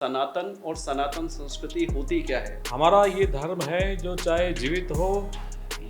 सनातन और सनातन संस्कृति होती क्या है? हमारा ये धर्म है जो चाहे जीवित हो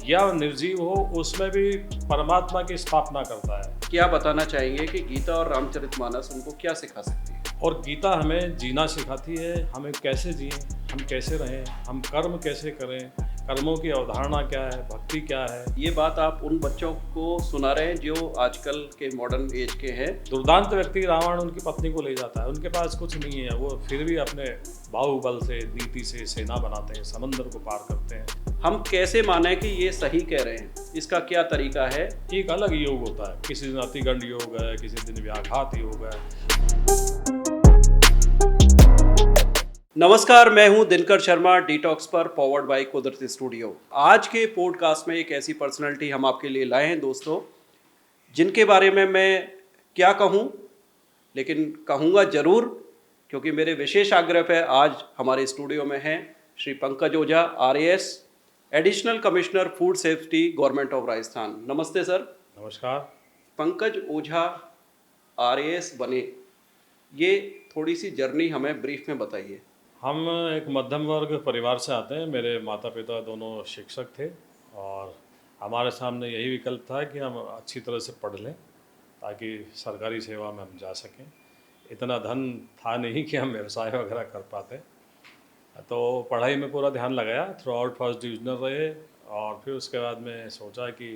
या निर्जीव हो, उसमें भी परमात्मा की स्थापना करता है। क्या बताना चाहेंगे कि गीता और रामचरितमानस उनको क्या सिखा सकती है? और गीता हमें जीना सिखाती है, हमें कैसे जिएं, हम कैसे रहें, हम कर्म कैसे करें, कर्मों की अवधारणा क्या है, भक्ति क्या है। ये बात आप उन बच्चों को सुना रहे हैं जो आजकल के मॉडर्न एज के हैं। दुर्दांत व्यक्ति रावण उनकी पत्नी को ले जाता है, उनके पास कुछ नहीं है, वो फिर भी अपने बाहुबल से, नीति से सेना बनाते हैं, समंदर को पार करते हैं। हम कैसे माने कि ये सही कह रहे हैं? इसका क्या तरीका है? एक अलग योग होता है, किसी दिन अतिगंड योग है, किसी दिन व्याघात योग है। नमस्कार, मैं हूं दिनकर शर्मा, डिटॉक्स पर पॉवर्ड बाय कुदरती स्टूडियो। आज के पॉडकास्ट में एक ऐसी पर्सनैलिटी हम आपके लिए लाए हैं दोस्तों, जिनके बारे में मैं क्या कहूं, लेकिन कहूंगा ज़रूर, क्योंकि मेरे विशेष आग्रह पे आज हमारे स्टूडियो में हैं श्री पंकज ओझा, RAS, additional commissioner food safety, government of Rajasthan. नमस्ते सर। नमस्कार। पंकज ओझा RAS बने, ये थोड़ी सी जर्नी हमें ब्रीफ में बताइए। हम एक मध्यम वर्ग परिवार से आते हैं। मेरे माता पिता दोनों शिक्षक थे और हमारे सामने यही विकल्प था कि हम अच्छी तरह से पढ़ लें ताकि सरकारी सेवा में हम जा सकें। इतना धन था नहीं कि हम व्यवसाय वगैरह कर पाते, तो पढ़ाई में पूरा ध्यान लगाया। थ्रू आउट फर्स्ट डिविजनल रहे और फिर उसके बाद में सोचा कि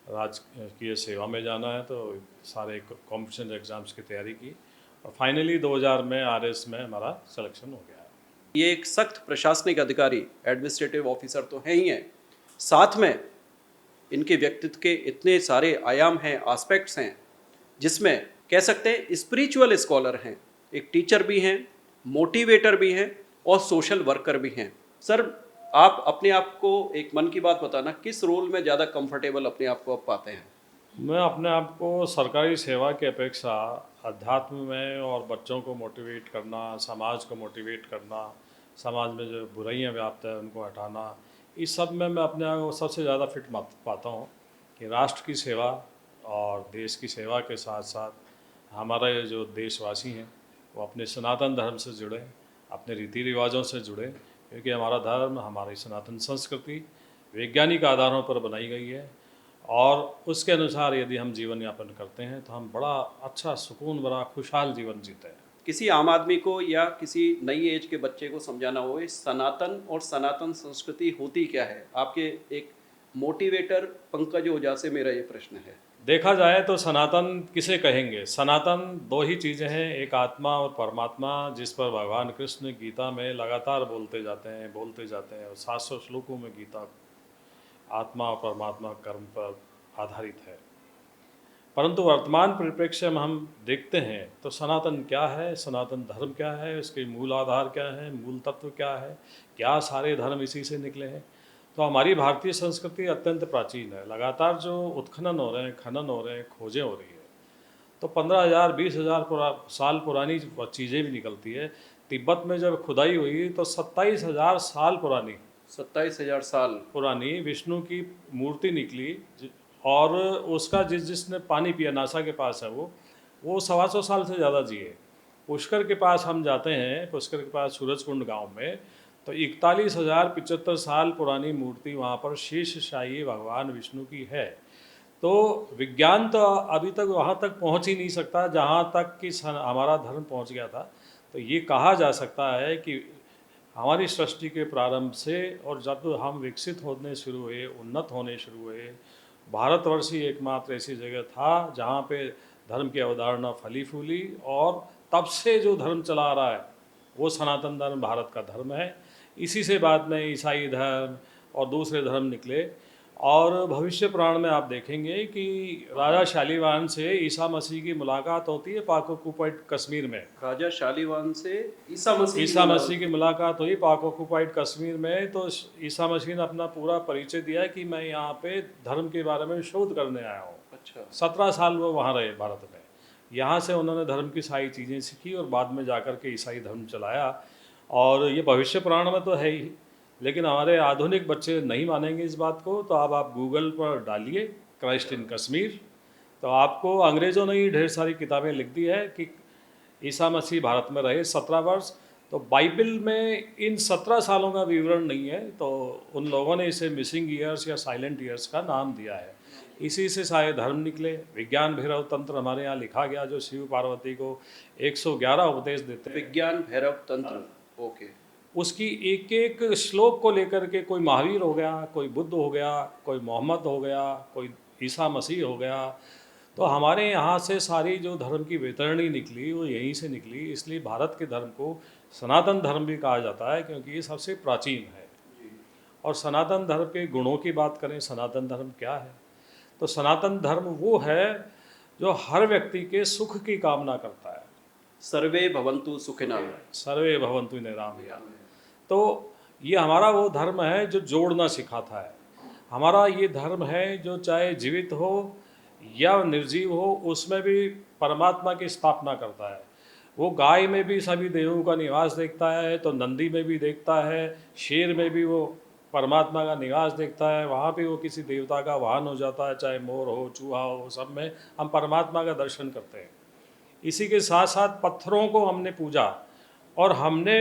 राजकीय सेवा में जाना है, तो सारे कॉम्पिटिशन एग्ज़ाम्स की तैयारी की और फाइनली 2000 में RS में हमारा सिलेक्शन हो गया। ये एक सख्त प्रशासनिक अधिकारी, एडमिनिस्ट्रेटिव ऑफिसर तो हैं ही हैं, साथ में इनके व्यक्तित्व के इतने सारे आयाम हैं, एस्पेक्ट्स हैं, जिसमें कह सकते हैं स्पिरिचुअल स्कॉलर हैं, एक टीचर भी हैं, मोटिवेटर भी हैं और सोशल वर्कर भी हैं। सर, आप अपने आप को एक मन की बात बताना, किस रोल में ज़्यादा कंफर्टेबल अपने आप को आप पाते हैं? मैं अपने आप को सरकारी सेवा की अपेक्षा अध्यात्म में और बच्चों को मोटिवेट करना, समाज को मोटिवेट करना, समाज में जो बुराइयां व्याप्त है उनको हटाना, इस सब में मैं अपने आप को सबसे ज़्यादा फिट पाता हूँ कि राष्ट्र की सेवा और देश की सेवा के साथ साथ हमारे जो देशवासी हैं वो अपने सनातन धर्म से जुड़े, अपने रीति रिवाजों से जुड़े, क्योंकि हमारा धर्म, हमारी सनातन संस्कृति वैज्ञानिक आधारों पर बनाई गई है और उसके अनुसार यदि हम जीवन यापन करते हैं तो हम बड़ा अच्छा, सुकून भरा, खुशहाल जीवन जीते हैं। किसी आम आदमी को या किसी नई एज के बच्चे को समझाना हो इस सनातन और सनातन संस्कृति होती क्या है, आपके एक मोटिवेटर पंकज ओझा से मेरा ये प्रश्न है। देखा जाए तो सनातन किसे कहेंगे? सनातन दो ही चीज़ें हैं, एक आत्मा और परमात्मा, जिस पर भगवान कृष्ण गीता में लगातार बोलते जाते हैं और 700 श्लोकों में गीता आत्मा और परमात्मा कर्म पर आधारित है। परंतु वर्तमान परिप्रेक्ष्य में हम देखते हैं तो सनातन क्या है, सनातन धर्म क्या है, इसके मूल आधार क्या है, मूल तत्व क्या है, क्या सारे धर्म इसी से निकले हैं। तो हमारी भारतीय संस्कृति अत्यंत प्राचीन है। लगातार जो उत्खनन हो रहे हैं, खनन हो रहे हैं, खोजें हो रही है, तो 15,000 20,000 साल पुरानी चीज़ें भी निकलती है। तिब्बत में जब खुदाई हुई तो 27,000 साल पुरानी 27,000 साल पुरानी विष्णु की मूर्ति निकली और उसका जिसने पानी पिया, नासा के पास है वो 125 साल से ज़्यादा जिए। पुष्कर के पास हम जाते हैं, पुष्कर के पास सूरजकुंड गांव में, तो 41,075 साल पुरानी मूर्ति वहाँ पर शेषशाही भगवान विष्णु की है। तो विज्ञान तो अभी तक वहाँ तक पहुँच ही नहीं सकता जहाँ तक कि हमारा धर्म पहुँच गया था। तो ये कहा जा सकता है कि हमारी सृष्टि के प्रारंभ से और जब हम विकसित होने शुरू हुए, उन्नत होने शुरू हुए, भारतवर्ष ही एकमात्र ऐसी जगह था जहाँ पे धर्म की अवधारणा फली फूली और तब से जो धर्म चला आ रहा है वो सनातन धर्म भारत का धर्म है। इसी से बाद में ईसाई धर्म और दूसरे धर्म निकले और भविष्य पुराण में आप देखेंगे कि राजा शालीवाहन से ईसा मसीह की मुलाकात होती है पाक ऑक्युपाइड कश्मीर में। राजा शालीवाहन से ईसा मसीह की मुलाकात हुई पाक ऑक्युपाइड कश्मीर में। तो ईसा मसीह ने अपना पूरा परिचय दिया कि मैं यहाँ पे धर्म के बारे में शोध करने आया हूँ। अच्छा। 17 साल वो वहाँ रहे भारत में। यहाँ से उन्होंने धर्म की सारी चीज़ें सीखी और बाद में जाकर के ईसाई धर्म चलाया। और ये भविष्य पुराण में तो है ही, लेकिन हमारे आधुनिक बच्चे नहीं मानेंगे इस बात को। तो अब आप गूगल पर डालिए क्राइस्ट इन कश्मीर, तो आपको अंग्रेज़ों ने ही ढेर सारी किताबें लिख दी है कि ईसा मसीह भारत में रहे 17 वर्ष, तो बाइबल में इन 17 सालों का विवरण नहीं है, तो उन लोगों ने इसे मिसिंग ईयर्स या साइलेंट ईयर्स का नाम दिया है। इसी से सारे धर्म निकले। विज्ञान भैरव तंत्र हमारे यहाँ लिखा गया, जो शिव पार्वती को 111 उपदेश देते हैं। विज्ञान भैरव तंत्र, ओके। उसकी एक एक श्लोक को लेकर के कोई महावीर हो गया, कोई बुद्ध हो गया, कोई मोहम्मद हो गया, कोई ईसा मसीह हो गया। तो हमारे यहाँ से सारी जो धर्म की वितरणी निकली वो यहीं से निकली। इसलिए भारत के धर्म को सनातन धर्म भी कहा जाता है, क्योंकि ये सबसे प्राचीन है। और सनातन धर्म के गुणों की बात करें, सनातन धर्म क्या है, तो सनातन धर्म वो है जो हर व्यक्ति के सुख की कामना करता है। सर्वे भवन्तु सुखिनः। सर्वे भवन्तु निरामया। तो ये हमारा वो धर्म है जो जोड़ना सिखाता है। हमारा ये धर्म है जो चाहे जीवित हो या निर्जीव हो, उसमें भी परमात्मा की स्थापना करता है। वो गाय में भी सभी देवों का निवास देखता है, तो नंदी में भी देखता है, शेर में भी वो परमात्मा का निवास देखता है। वहाँ भी वो किसी देवता का वाहन हो जाता है, चाहे मोर हो, चूहा हो, सब में हम परमात्मा का दर्शन करते हैं। इसी के साथ साथ पत्थरों को हमने पूजा, और हमने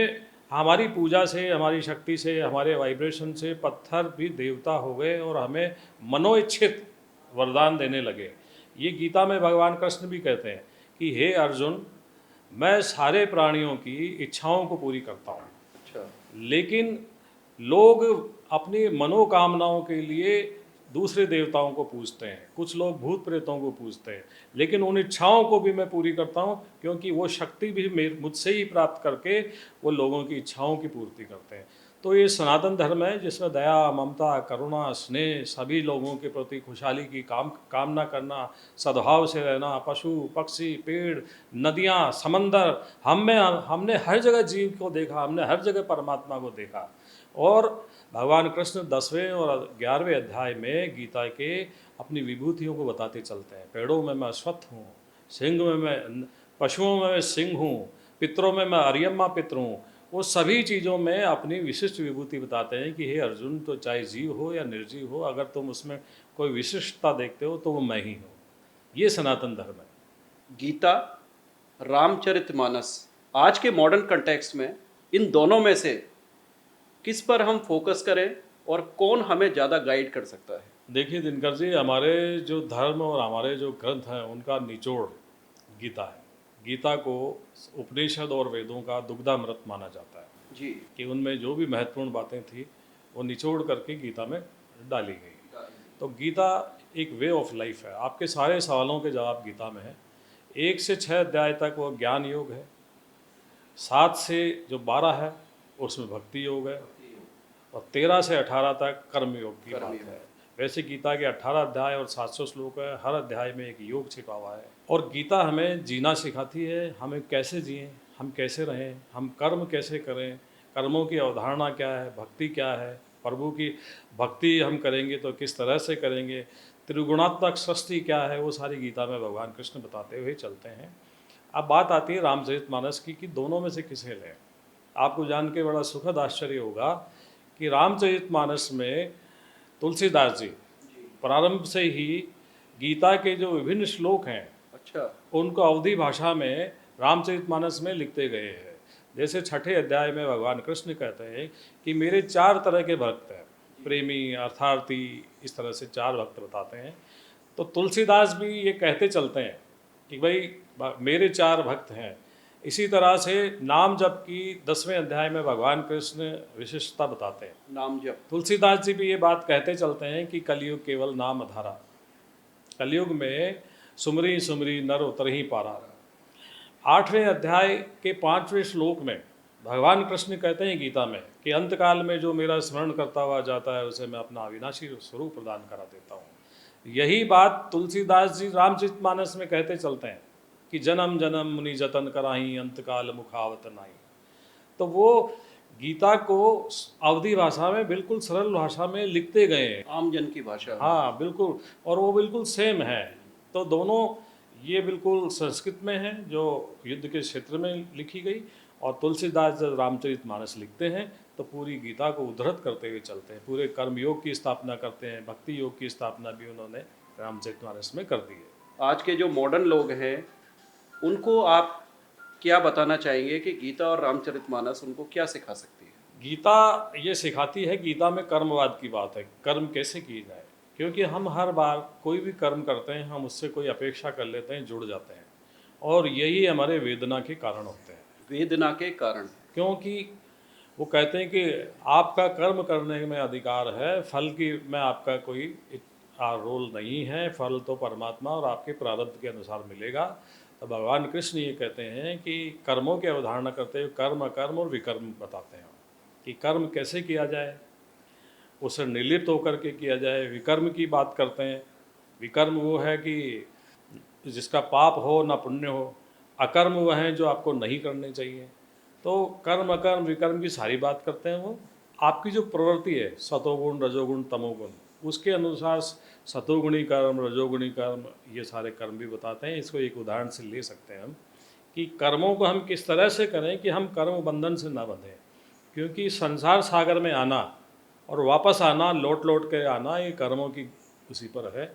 हमारी पूजा से, हमारी शक्ति से, हमारे वाइब्रेशन से पत्थर भी देवता हो गए और हमें मनोइच्छित वरदान देने लगे। ये गीता में भगवान कृष्ण भी कहते हैं कि हे अर्जुन, मैं सारे प्राणियों की इच्छाओं को पूरी करता हूँ। अच्छा। लेकिन लोग अपनी मनोकामनाओं के लिए दूसरे देवताओं को पूजते हैं, कुछ लोग भूत प्रेतों को पूजते हैं, लेकिन उन इच्छाओं को भी मैं पूरी करता हूँ, क्योंकि वो शक्ति भी मुझसे ही प्राप्त करके वो लोगों की इच्छाओं की पूर्ति करते हैं। तो ये सनातन धर्म है जिसमें दया, ममता, करुणा, स्नेह, सभी लोगों के प्रति खुशहाली की कामना करना, सद्भाव से रहना, पशु पक्षी, पेड़, नदियाँ, समंदर, हमने हर जगह जीव को देखा, हमने हर जगह परमात्मा को देखा। और भगवान कृष्ण 10वें और 11वें अध्याय में गीता के अपनी विभूतियों को बताते चलते हैं। पेड़ों में मैं अश्वत्थ हूँ, सिंह में मैं, पशुओं में मैं सिंह हूँ, पितरों में मैं अरियम्मा पितर हूँ। वो सभी चीज़ों में अपनी विशिष्ट विभूति बताते हैं कि हे अर्जुन, तो चाहे जीव हो या निर्जीव हो, अगर तुम उसमें कोई विशिष्टता देखते हो तो वो मैं ही हूँ। ये सनातन धर्म है। गीता, रामचरितमानस, आज के मॉडर्न कंटेक्स्ट में इन दोनों में से किस पर हम फोकस करें और कौन हमें ज़्यादा गाइड कर सकता है? देखिए दिनकर जी, हमारे जो धर्म और हमारे जो ग्रंथ हैं उनका निचोड़ गीता है। गीता को उपनिषद और वेदों का दुग्धामृत माना जाता है जी। कि उनमें जो भी महत्वपूर्ण बातें थी वो निचोड़ करके गीता में डाली गई। तो गीता एक वे ऑफ लाइफ है। आपके सारे सवालों के जवाब गीता में है। 1 से 6 अध्याय तक वो ज्ञान योग है, 7 से जो 12 है उसमें भक्ति योग है, और 13 से 18 तक कर्म योग की बात है। वैसे गीता के 18 अध्याय और 700 श्लोक है, हर अध्याय में एक योग छिपा हुआ है। और गीता हमें जीना सिखाती है, हमें कैसे जिएं, हम कैसे रहें, हम कर्म कैसे करें, कर्मों की अवधारणा क्या है, भक्ति क्या है, प्रभु की भक्ति हम करेंगे तो किस तरह से करेंगे, त्रिगुणात्मक सृष्टि क्या है, वो सारी गीता में भगवान कृष्ण बताते हुए चलते हैं। अब बात आती है रामचरितमानस की कि दोनों में से किसे लें। आपको जान के बड़ा सुखद आश्चर्य होगा कि रामचरितमानस में तुलसीदास जी प्रारंभ से ही गीता के जो विभिन्न श्लोक हैं, अच्छा, उनको अवधी भाषा में रामचरितमानस में लिखते गए हैं। जैसे 6ठे अध्याय में भगवान कृष्ण कहते हैं कि मेरे 4 तरह के भक्त हैं, प्रेमी, अर्थार्थी, इस तरह से 4 भक्त बताते हैं। तो तुलसीदास भी ये कहते चलते हैं कि भाई मेरे 4 भक्त हैं। इसी तरह से नाम जप की 10वें अध्याय में भगवान कृष्ण विशिष्टता बताते हैं। नाम जप। तुलसीदास जी भी ये बात कहते चलते हैं कि कलयुग केवल नाम अधारा, कलयुग में सुमरी सुमरी नर उतरहि पारा। 8वें अध्याय के 5वें श्लोक में भगवान कृष्ण कहते हैं गीता में कि अंतकाल में जो मेरा स्मरण करता हुआ जाता है उसे मैं अपना अविनाशी स्वरूप प्रदान करा देता हूँ। यही बात तुलसीदास जी रामचरितमानस में कहते चलते हैं कि जन्म जन्म मुनि जतन कराही, अंतकाल मुखावत नाही। तो वो गीता को अवधी भाषा में बिल्कुल सरल भाषा में लिखते गए हैं, आम जन की भाषा। हाँ बिल्कुल, और वो बिल्कुल सेम है। तो दोनों ये बिल्कुल संस्कृत में है जो युद्ध के क्षेत्र में लिखी गई, और तुलसीदास जब रामचरितमानस लिखते हैं तो पूरी गीता को उद्धृत करते हुए चलते हैं। पूरे कर्मयोग की स्थापना करते हैं, भक्ति योग की स्थापना भी उन्होंने रामचरितमानस में कर दी है। आज के जो मॉडर्न लोग हैं उनको आप क्या बताना चाहेंगे कि गीता और रामचरितमानस उनको क्या सिखा सकती है? गीता ये सिखाती है, गीता में कर्मवाद की बात है, कर्म कैसे किए जाए। क्योंकि हम हर बार कोई भी कर्म करते हैं, हम उससे कोई अपेक्षा कर लेते हैं, जुड़ जाते हैं, और यही हमारे वेदना के कारण होते हैं। वेदना के कारण। क्योंकि वो कहते हैं कि आपका कर्म करने में अधिकार है, फल की में आपका कोई रोल नहीं है, फल तो परमात्मा और आपके प्रारब्ध के अनुसार मिलेगा। तो भगवान कृष्ण ये कहते हैं कि कर्मों की अवधारणा करते हुए कर्म, अकर्म और विकर्म बताते हैं कि कर्म कैसे किया जाए, उसे निर्लिप्त होकर के किया जाए। विकर्म की बात करते हैं, विकर्म वो है कि जिसका पाप हो ना पुण्य हो। अकर्म वह हैं जो आपको नहीं करने चाहिए। तो कर्म, अकर्म, विकर्म की सारी बात करते हैं। वो आपकी जो प्रवृत्ति है, सतोगुण, रजोगुण, तमोगुण, उसके अनुसार सतोगुणी कर्म, रजोगुणी कर्म, ये सारे कर्म भी बताते हैं। इसको एक उदाहरण से ले सकते हैं हम कि कर्मों को हम किस तरह से करें कि हम कर्म बंधन से ना बंधें। क्योंकि संसार सागर में आना और वापस आना, लौट लौट के आना, ये कर्मों की उसी पर है।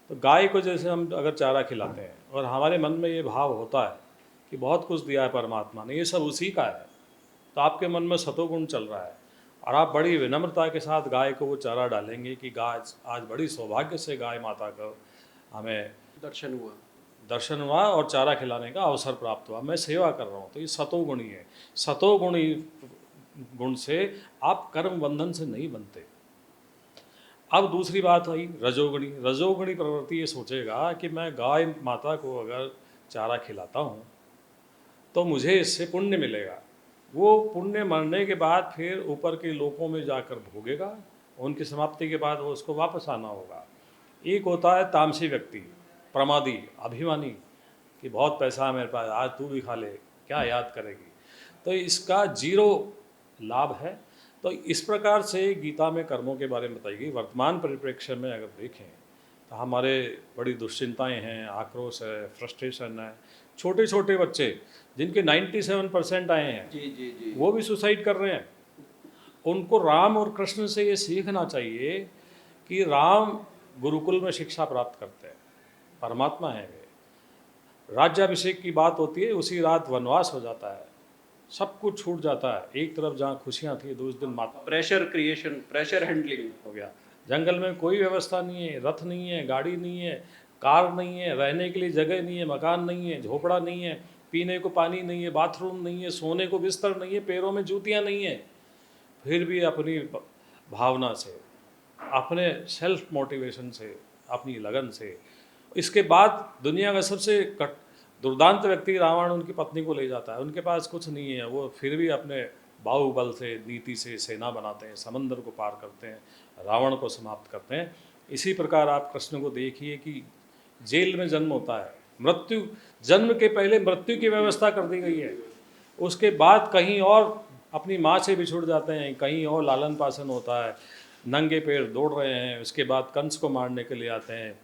तो गाय को जैसे हम अगर चारा खिलाते हैं और हमारे मन में ये भाव होता है कि बहुत कुछ दिया है परमात्मा ने, ये सब उसी का है, तो आपके मन में सतोगुण चल रहा है और आप बड़ी विनम्रता के साथ गाय को वो चारा डालेंगे कि गाय आज बड़ी सौभाग्य से गाय माता का हमें दर्शन हुआ और चारा खिलाने का अवसर प्राप्त हुआ, मैं सेवा कर रहा हूँ। तो ये सतोगुणी है। सतोगुणी गुण से आप कर्म बंधन से नहीं बनते। अब दूसरी बात आई रजोगुणी। रजोगुणी प्रवृत्ति ये सोचेगा कि मैं गाय माता को अगर चारा खिलाता हूँ तो मुझे इससे पुण्य मिलेगा। वो पुण्य मरने के बाद फिर ऊपर के लोकों में जाकर भोगेगा, उनकी समाप्ति के बाद वो उसको वापस आना होगा। एक होता है तामसी व्यक्ति, प्रमादी, अभिमानी कि बहुत पैसा है मेरे पास, आज तू भी खा ले, क्या याद करेगी। तो इसका जीरो लाभ है। तो इस प्रकार से गीता में कर्मों के बारे में बताई गई। वर्तमान परिप्रेक्ष्य में अगर देखें तो हमारे बड़ी दुश्चिंताएँ हैं, आक्रोश है, फ्रस्ट्रेशन है। छोटे छोटे बच्चे जिनके 97% आए हैं, जी जी जी, वो भी सुसाइड कर रहे हैं। उनको राम और कृष्ण से ये सीखना चाहिए कि राम गुरुकुल में शिक्षा प्राप्त करते हैं, परमात्मा है वे। राज्याभिषेक की बात होती है, उसी रात वनवास हो जाता है, सब कुछ छूट जाता है। एक तरफ जहाँ खुशियाँ थी, दूसरे दिन माता प्रेशर क्रिएशन, प्रेशर हैंडलिंग हो गया। जंगल में कोई व्यवस्था नहीं है, रथ नहीं है, गाड़ी नहीं है, कार नहीं है, रहने के लिए जगह नहीं है, मकान नहीं है, झोपड़ा नहीं है, पीने को पानी नहीं है, बाथरूम नहीं है, सोने को बिस्तर नहीं है, पैरों में जूतियाँ नहीं है। फिर भी अपनी भावना से, अपने सेल्फ मोटिवेशन से, अपनी लगन से, इसके बाद दुनिया का सबसे दुर्दांत व्यक्ति रावण उनकी पत्नी को ले जाता है। उनके पास कुछ नहीं है, वो फिर भी अपने बाहुबल से, नीति से सेना बनाते हैं, समंदर को पार करते हैं, रावण को समाप्त करते हैं। इसी प्रकार आप कृष्ण को देखिए कि जेल में जन्म होता है, मृत्यु, जन्म के पहले मृत्यु की व्यवस्था कर दी गई है, उसके बाद कहीं और अपनी माँ से बिछुड़ जाते हैं, कहीं और लालन पालन होता है, नंगे पैर दौड़ रहे हैं, उसके बाद कंस को मारने के लिए आते हैं,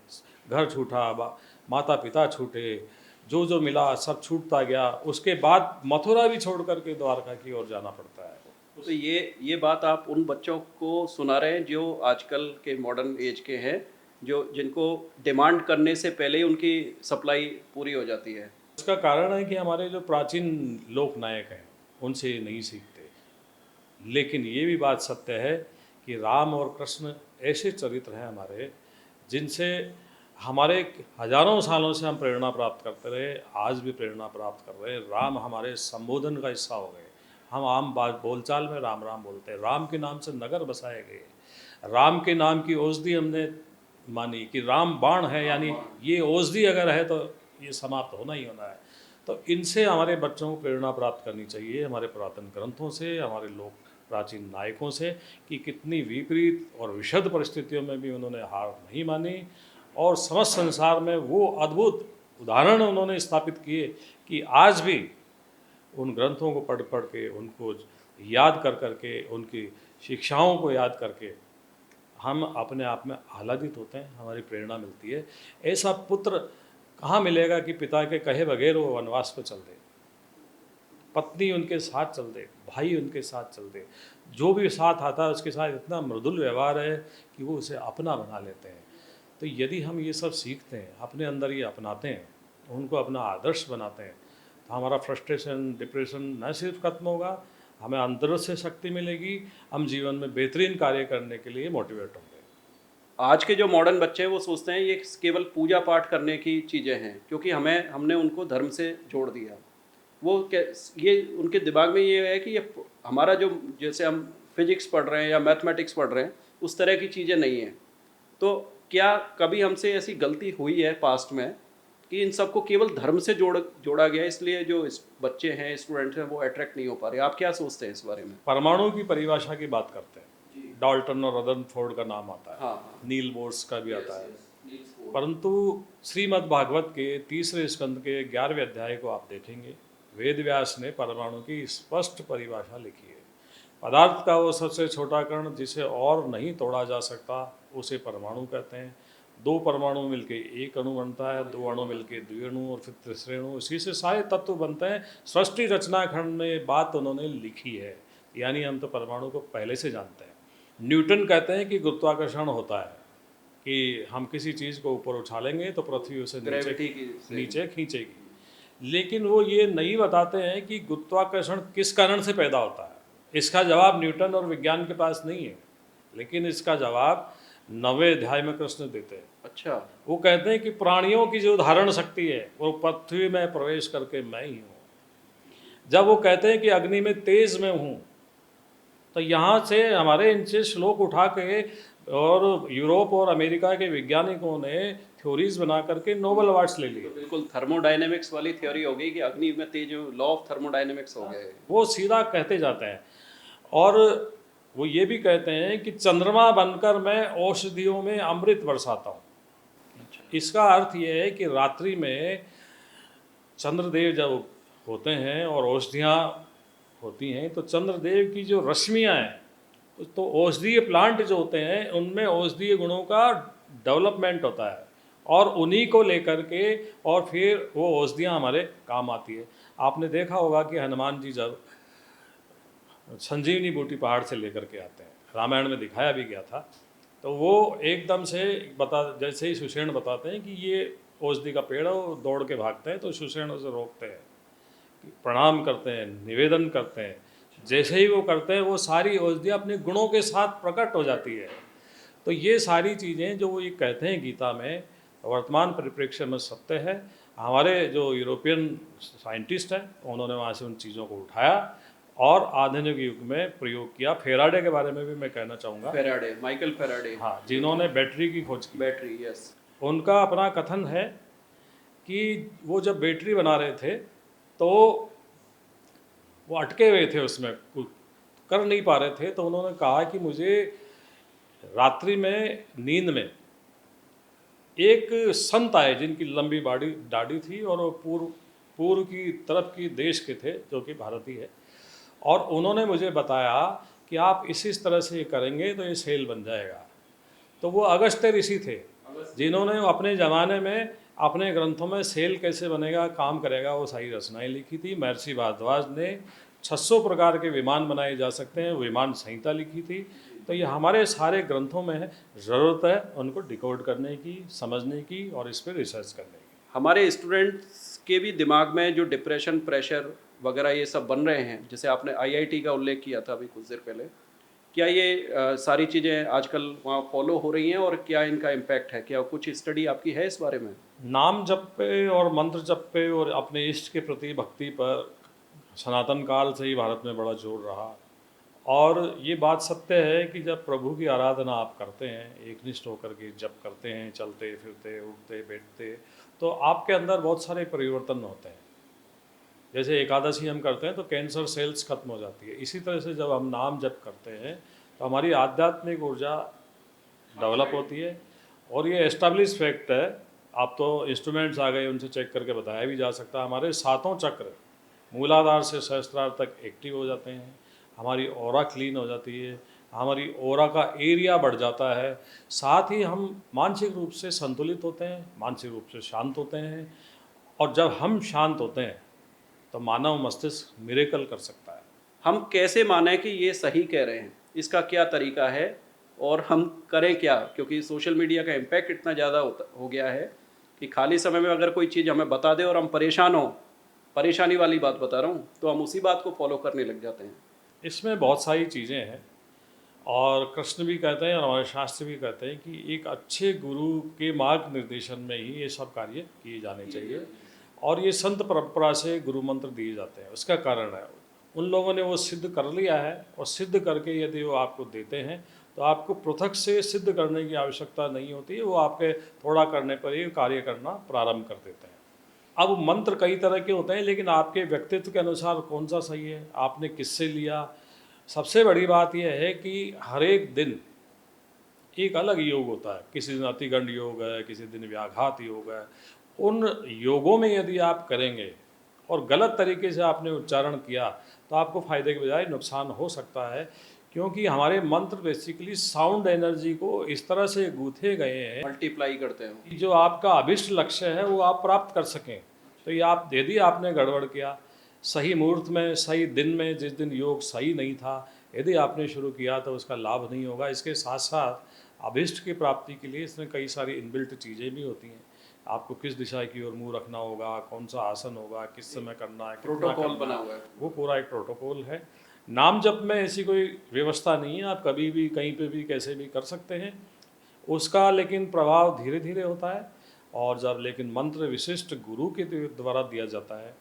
घर छूटा, माता पिता छूटे, जो जो मिला सब छूटता गया, उसके बाद मथुरा भी छोड़ करके द्वारका की ओर जाना पड़ता है। तो ये बात आप उन बच्चों को सुना रहे हैं जो आजकल के मॉडर्न एज के हैं, जो जिनको डिमांड करने से पहले ही उनकी सप्लाई पूरी हो जाती है। इसका कारण है कि हमारे जो प्राचीन लोक नायक हैं उनसे नहीं सीखते। लेकिन ये भी बात सत्य है कि राम और कृष्ण ऐसे चरित्र हैं हमारे, जिनसे हमारे हजारों सालों से हम प्रेरणा प्राप्त करते रहे, आज भी प्रेरणा प्राप्त कर रहे हैं। राम हमारे संबोधन का हिस्सा हो गए। हम आम बात बोलचाल में राम राम बोलते हैं। राम के नाम से नगर बसाए गए, राम के नाम की औषधि हमने मानी कि राम बाण है, यानी ये औषधि अगर है तो ये समाप्त होना ही होना है। तो इनसे हमारे बच्चों को प्रेरणा प्राप्त करनी चाहिए, हमारे पुरातन ग्रंथों से, हमारे लोक प्राचीन नायकों से, कि कितनी विपरीत और विषद परिस्थितियों में भी उन्होंने हार नहीं मानी और समस्त संसार में वो अद्भुत उदाहरण उन्होंने स्थापित किए कि आज भी उन ग्रंथों को पढ़ पढ़ के, उनको याद कर करके, उनकी शिक्षाओं को याद करके हम अपने आप में आह्लादित होते हैं, हमारी प्रेरणा मिलती है। ऐसा पुत्र कहाँ मिलेगा कि पिता के कहे बगैर वो वनवास पर चल दे, पत्नी उनके साथ चल दे, भाई उनके साथ चल दे, जो भी साथ आता है उसके साथ इतना मृदुल व्यवहार है कि वो उसे अपना बना लेते हैं। तो यदि हम ये सब सीखते हैं, अपने अंदर ये अपनाते हैं, उनको अपना आदर्श बनाते हैं, तो हमारा फ्रस्ट्रेशन, डिप्रेशन न सिर्फ खत्म होगा, हमें अंदर से शक्ति मिलेगी, हम जीवन में बेहतरीन कार्य करने के लिए मोटिवेट होंगे। आज के जो मॉडर्न बच्चे हैं वो सोचते हैं ये केवल पूजा पाठ करने की चीज़ें हैं, क्योंकि हमने उनको धर्म से जोड़ दिया। ये उनके दिमाग में ये है कि ये हमारा जो, जैसे हम फिजिक्स पढ़ रहे हैं या मैथमेटिक्स पढ़ रहे हैं, उस तरह की चीज़ें नहीं हैं। तो क्या कभी हमसे ऐसी गलती हुई है पास्ट में कि इन सबको केवल धर्म से जोड़ा गया, इसलिए जो बच्चे हैं, स्टूडेंट्स हैं, वो अट्रैक्ट नहीं हो पा रहे? आप क्या सोचते हैं इस बारे में? परमाणु की परिभाषा की बात करते हैं, डाल्टन और रदरफोर्ड का नाम आता है, हाँ, नील बोर्स का भी आता है। हाँ। परंतु श्रीमद् भागवत के 3रे स्कंद के 11वें अध्याय को आप देखेंगे, वेद व्यास ने परमाणु की स्पष्ट परिभाषा लिखी है। पदार्थ का वो सबसे छोटा कण जिसे और नहीं तोड़ा जा सकता, उसे परमाणु कहते हैं। 2 परमाणु मिलके एक अणु बनता है, 2 अणु मिलके द्विअणु और फिर तीसरे अणु, इसी से सारे तत्व बनते हैं। सृष्टि रचना खंड में बात उन्होंने लिखी है, यानी हम तो परमाणु को पहले से जानते हैं। न्यूटन कहते हैं कि गुरुत्वाकर्षण होता है, कि हम किसी चीज़ को ऊपर उछालेंगे तो पृथ्वी उसे नीचे खींचेगी। लेकिन वो ये नहीं बताते हैं कि गुरुत्वाकर्षण किस कारण से पैदा होता है। इसका जवाब न्यूटन और विज्ञान के पास नहीं है, लेकिन इसका जवाब 9वें अध्याय में कृष्ण देते हैं। अच्छा। वो कहते हैं कि प्राणियों की जो धारण शक्ति है वो पृथ्वी में प्रवेश करके मैं ही हूँ। जब वो कहते हैं कि अग्नि में तेज में हूँ, तो यहाँ से हमारे इनसे श्लोक उठा के और यूरोप और अमेरिका के वैज्ञानिकों ने थ्योरीज बना करके नोबेल अवार्ड्स ले लिए। बिल्कुल थर्मोडायनेमिक्स वाली थ्योरी हो गई कि अग्नि में तेज, लॉ ऑफ थर्मोडायनेमिक्स हो गए। वो सीधा कहते जाते हैं। और वो ये भी कहते हैं कि चंद्रमा बनकर मैं औषधियों में अमृत बरसाता हूँ। इसका अर्थ ये है कि रात्रि में चंद्रदेव जब होते हैं और औषधियाँ होती हैं, तो चंद्रदेव की जो रश्मियाँ हैं, तो औषधीय प्लांट जो होते हैं उनमें औषधीय गुणों का डेवलपमेंट होता है, और उन्हीं को लेकर के और फिर वो औषधियाँ हमारे काम आती है। आपने देखा होगा कि हनुमान जी जब संजीवनी बूटी पहाड़ से लेकर के आते हैं, रामायण में दिखाया भी गया था, तो वो एकदम से जैसे ही सुषेण बताते हैं कि ये औषधि का पेड़ है, वो दौड़ के भागते हैं, तो सुषेण उसे रोकते हैं, प्रणाम करते हैं, निवेदन करते हैं। जैसे ही वो करते हैं, वो सारी औषधियाँ अपने गुणों के साथ प्रकट हो जाती है। तो ये सारी चीज़ें जो वो ये कहते हैं गीता में, वर्तमान परिप्रेक्ष्य में सत्य है। हमारे जो यूरोपियन साइंटिस्ट हैं, उन्होंने वहाँ से उन चीज़ों को उठाया और आधुनिक युग में प्रयोग किया। फेराडे के बारे में भी मैं कहना चाहूँगा। फेराडे, माइकल फेराडे, हाँ, जिन्होंने बैटरी की खोज की। Battery, yes. उनका अपना कथन है कि वो जब बैटरी बना रहे थे तो वो अटके हुए थे, उसमें कुछ कर नहीं पा रहे थे। तो उन्होंने कहा कि मुझे रात्रि में नींद में एक संत आए जिनकी लंबी दाढ़ी थी, और वो पूर्व की तरफ की देश के थे, जो कि भारतीय है, और उन्होंने मुझे बताया कि आप इस तरह से ये करेंगे तो ये सेल बन जाएगा। तो वो अगस्त्य ऋषि थे, जिन्होंने अपने ज़माने में अपने ग्रंथों में सेल कैसे बनेगा, काम करेगा, वो सारी रचनाएं लिखी थी। महर्षि भारद्वाज ने 600 प्रकार के विमान बनाए जा सकते हैं, विमान संहिता लिखी थी। तो ये हमारे सारे ग्रंथों में है, ज़रूरत है उनको डिकोड करने की, समझने की और इस पर रिसर्च करने की। हमारे स्टूडेंट्स के भी दिमाग में जो डिप्रेशन, प्रेशर वगैरह ये सब बन रहे हैं, जैसे आपने आईआईटी का उल्लेख किया था अभी कुछ देर पहले, क्या ये सारी चीज़ें आजकल वहाँ फॉलो हो रही हैं और क्या इनका इम्पैक्ट है? क्या कुछ स्टडी आपकी है इस बारे में? नाम जप पे और मंत्र जप पे और अपने इष्ट के प्रति भक्ति पर सनातन काल से ही भारत में बड़ा जोर रहा। और ये बात सत्य है कि जब प्रभु की आराधना आप करते हैं, एकनिष्ठ होकर के जप करते हैं, चलते फिरते, उठते बैठते, तो आपके अंदर बहुत सारे परिवर्तन होते हैं। जैसे एकादशी हम करते हैं तो कैंसर सेल्स खत्म हो जाती है। इसी तरह से जब हम नाम जप करते हैं तो हमारी आध्यात्मिक ऊर्जा डेवलप होती है। और ये एस्टेब्लिश फैक्ट है, आप तो इंस्ट्रूमेंट्स आ गए, उनसे चेक करके बताया भी जा सकता है। हमारे 7 चक्र मूलाधार से सहस्त्रार तक एक्टिव हो जाते हैं, हमारी ऑरा क्लीन हो जाती है, हमारी ऑरा का एरिया बढ़ जाता है, साथ ही हम मानसिक रूप से संतुलित होते हैं, मानसिक रूप से शांत होते हैं। और जब हम शांत होते हैं तो मानव मस्तिष्क मिरेकल कर सकता है। हम कैसे माने कि ये सही कह रहे हैं? इसका क्या तरीका है और हम करें क्या? क्योंकि सोशल मीडिया का इम्पैक्ट इतना ज़्यादा हो गया है कि खाली समय में अगर कोई चीज़ हमें बता दे और हम परेशान हों परेशानी वाली बात बता रहा हूँ, तो हम उसी बात को फॉलो करने लग जाते हैं। इसमें बहुत सारी चीज़ें हैं और कृष्ण भी कहते हैं और हमारे शास्त्र भी कहते हैं कि एक अच्छे गुरु के मार्ग निर्देशन में ही ये सब कार्य किए जाने चाहिए और ये संत परंपरा से गुरु मंत्र दिए जाते हैं। उसका कारण है उन लोगों ने वो सिद्ध कर लिया है और सिद्ध करके यदि वो आपको देते हैं तो आपको पृथक से सिद्ध करने की आवश्यकता नहीं होती है, वो आपके थोड़ा करने पर ही कार्य करना प्रारंभ कर देते हैं। अब मंत्र कई तरह के होते हैं लेकिन आपके व्यक्तित्व के अनुसार कौन सा सही है, आपने किससे लिया। सबसे बड़ी बात यह है कि हर एक दिन एक अलग योग होता है, किसी दिन अतिगंड योग है, किसी दिन व्याघात योग है। उन योगों में यदि आप करेंगे और गलत तरीके से आपने उच्चारण किया तो आपको फायदे के बजाय नुकसान हो सकता है, क्योंकि हमारे मंत्र बेसिकली साउंड एनर्जी को इस तरह से गूंथे गए हैं मल्टीप्लाई करते हैं। कि जो आपका अभिष्ट लक्ष्य है वो आप प्राप्त कर सकें। तो ये आप यदि आपने गड़बड़ किया, सही मुहूर्त में, सही दिन में, जिस दिन योग सही नहीं था, यदि आपने शुरू किया तो उसका लाभ नहीं होगा। इसके साथ साथ अभिष्ट की प्राप्ति के लिए इसमें कई सारी इनबिल्ट चीज़ें भी होती हैं। आपको किस दिशा की ओर मुंह रखना होगा, कौन सा आसन होगा, किस समय करना है, कितना प्रोटोकॉल करना बना है, हुआ है। वो पूरा एक प्रोटोकॉल है। नाम जप में ऐसी कोई व्यवस्था नहीं है, आप कभी भी कहीं पे भी कैसे भी कर सकते हैं उसका, लेकिन प्रभाव धीरे धीरे होता है। और जब लेकिन मंत्र विशिष्ट गुरु के द्वारा दिया जाता है,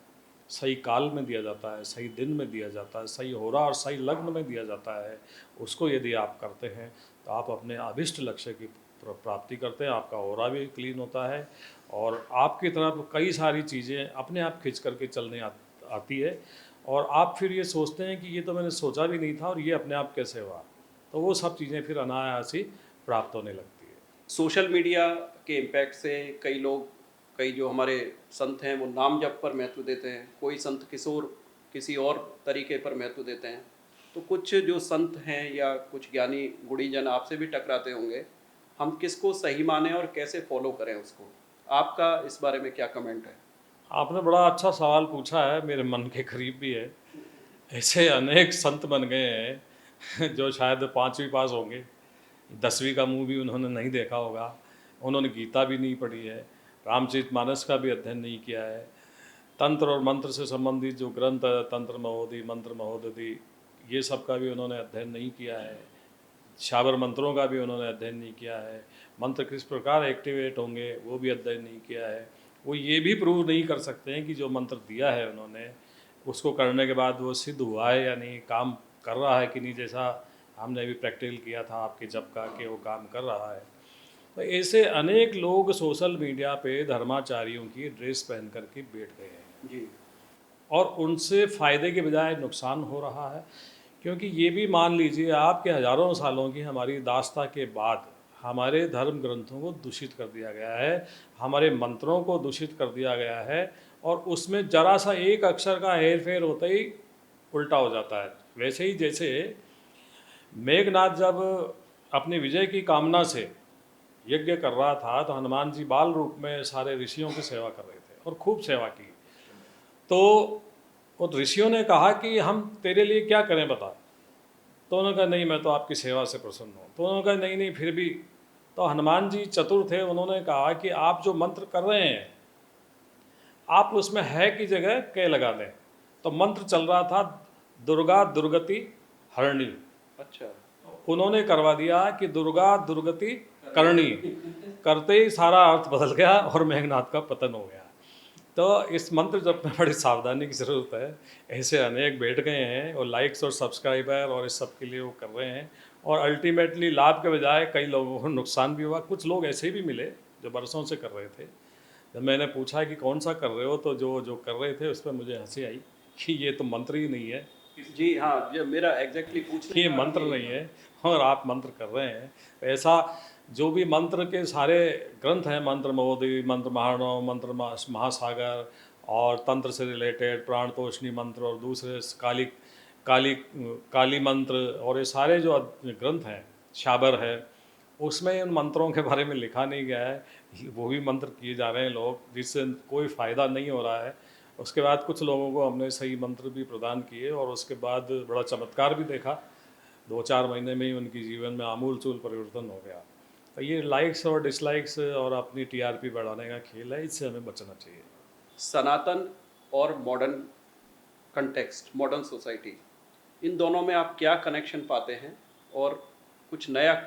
सही काल में दिया जाता है, सही दिन में दिया जाता है, सही होरा और सही लग्न में दिया जाता है, उसको यदि आप करते हैं तो आप अपने अभिष्ट लक्ष्य की प्राप्ति करते हैं। आपका होरा भी क्लीन होता है और आपकी तरफ कई सारी चीज़ें अपने आप खिंच करके चलने आती है और आप फिर ये सोचते हैं कि ये तो मैंने सोचा भी नहीं था और ये अपने आप कैसे हुआ। तो वो सब चीज़ें फिर अनायास ही प्राप्त होने लगती है। सोशल मीडिया के इम्पैक्ट से कई लोग, कई जो हमारे संत हैं वो नाम जप पर महत्व देते हैं, कोई संत किशोर किसी और तरीके पर महत्व देते हैं। तो कुछ जो संत हैं या कुछ ज्ञानी गुणीजन आपसे भी टकराते होंगे, हम किसको सही माने और कैसे फॉलो करें उसको? आपका इस बारे में क्या कमेंट है? आपने बड़ा अच्छा सवाल पूछा है, मेरे मन के करीब भी है। ऐसे अनेक संत बन गए हैं जो शायद 5वीं पास होंगे, 10वीं का मुंह भी उन्होंने नहीं देखा होगा, उन्होंने गीता भी नहीं पढ़ी है, रामचरितमानस का भी अध्ययन नहीं किया है, तंत्र और मंत्र से संबंधित जो ग्रंथ है, तंत्र महोदय, मंत्र महोदय, ये सब का भी उन्होंने अध्ययन नहीं किया है, शाबर मंत्रों का भी उन्होंने अध्ययन नहीं किया है, मंत्र किस प्रकार एक्टिवेट होंगे वो भी अध्ययन नहीं किया है। वो ये भी प्रूव नहीं कर सकते हैं कि जो मंत्र दिया है उन्होंने उसको करने के बाद वो सिद्ध हुआ है या नहीं, काम कर रहा है कि नहीं, जैसा हमने अभी प्रैक्टिकल किया था आपके जप का कि वो काम कर रहा है। तो ऐसे अनेक लोग सोशल मीडिया पे धर्माचार्यों की ड्रेस पहन करके बैठ गए हैं जी। और उनसे फ़ायदे के बजाय नुकसान हो रहा है। क्योंकि ये भी मान लीजिए आप कि हज़ारों सालों की हमारी दास्ता के बाद हमारे धर्म ग्रंथों को दूषित कर दिया गया है, हमारे मंत्रों को दूषित कर दिया गया है और उसमें जरा सा एक अक्षर का हेर फेर होते ही उल्टा हो जाता है। वैसे ही जैसे मेघनाथ जब अपनी विजय की कामना से यज्ञ कर रहा था तो हनुमान जी बाल रूप में सारे ऋषियों की सेवा कर रहे थे और खूब सेवा की। तो वो ऋषियों ने कहा कि हम तेरे लिए क्या करें बता। तो उन्होंने कहा नहीं, मैं तो आपकी सेवा से प्रसन्न हूँ। तो उन्होंने कहा नहीं नहीं फिर भी। तो हनुमान जी चतुर थे, उन्होंने कहा कि आप जो मंत्र कर रहे हैं आप उसमें है की जगह क लगा दें। तो मंत्र चल रहा था दुर्गा दुर्गति हरणी, अच्छा। उन्होंने करवा दिया कि दुर्गा दुर्गति करणी, करते ही सारा अर्थ बदल गया और मेघनाथ का पतन हो गया। तो इस मंत्र जप में बड़ी सावधानी की ज़रूरत है। ऐसे अनेक बैठ गए हैं और लाइक्स और सब्सक्राइबर और इस सब के लिए वो कर रहे हैं और अल्टीमेटली लाभ के बजाय कई लोगों को नुकसान भी हुआ। कुछ लोग ऐसे भी मिले जो बरसों से कर रहे थे। जब मैंने पूछा कि कौन सा कर रहे हो तो जो जो कर रहे थे उस पर मुझे हंसी आई कि ये तो मंत्र ही नहीं है, जी हाँ, ये मेरा एग्जैक्टली पूछने ये का मंत्र ये नहीं है और आप मंत्र कर रहे हैं। तो ऐसा जो भी मंत्र के सारे ग्रंथ हैं, मंत्र महोदय, मंत्र महाणव, मंत्र महासागर और तंत्र से रिलेटेड प्राणतोषणी मंत्र और दूसरे काली काली काली मंत्र और ये सारे जो ग्रंथ हैं, शाबर है, उसमें इन मंत्रों के बारे में लिखा नहीं गया है। वो भी मंत्र किए जा रहे हैं लोग जिससे कोई फ़ायदा नहीं हो रहा है। उसके बाद कुछ लोगों को हमने सही मंत्र भी प्रदान किए और उसके बाद बड़ा चमत्कार भी देखा। 2-4 महीने में ही उनकी जीवन में आमूल-चूल परिवर्तन हो गया। तो ये लाइक्स और डिसलाइक्स और अपनी टीआरपी बढ़ाने का खेल है, इससे हमें बचना चाहिए। सनातन और मॉडर्न कंटेक्स्ट, मॉडर्न सोसाइटी, इन दोनों में आप क्या कनेक्शन पाते हैं और कुछ नया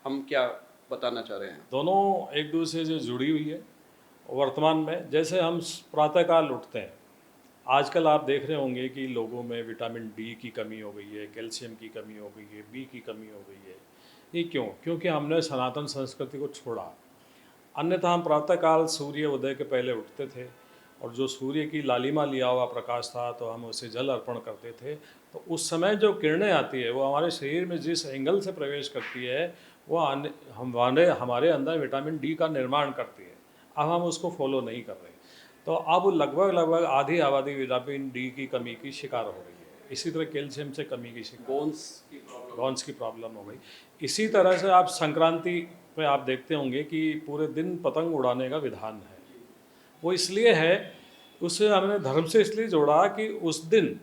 हम क्या बताना चाह रहे हैं? दोनों एक दूसरे से जुड़ी हुई है। वर्तमान में जैसे हम प्रातःकाल उठते हैं, आजकल आप देख रहे होंगे कि लोगों में विटामिन डी की कमी हो गई है, कैल्शियम की कमी हो गई है, बी की कमी हो गई है। ये क्यों? क्योंकि हमने सनातन संस्कृति को छोड़ा। अन्यथा हम प्रातःकाल सूर्य उदय के पहले उठते थे और जो सूर्य की लालिमा लिया हुआ प्रकाश था तो हम उसे जल अर्पण करते थे। तो उस समय जो किरणें आती है वो हमारे शरीर में जिस एंगल से प्रवेश करती है वो हमारे अंदर विटामिन डी का निर्माण करती है। अब हम उसको फॉलो नहीं कर रहे, तो अब लगभग आधी आबादी विटामिन डी की कमी की शिकार हो रही है। इसी तरह कैल्शियम से कमी की शिकार, बोन्स की प्रॉब्लम हो गई। इसी तरह से आप संक्रांति पे आप देखते होंगे कि पूरे दिन पतंग उड़ाने का विधान है। वो इसलिए है, उसे हमने धर्म से इसलिए जोड़ा कि उस दिन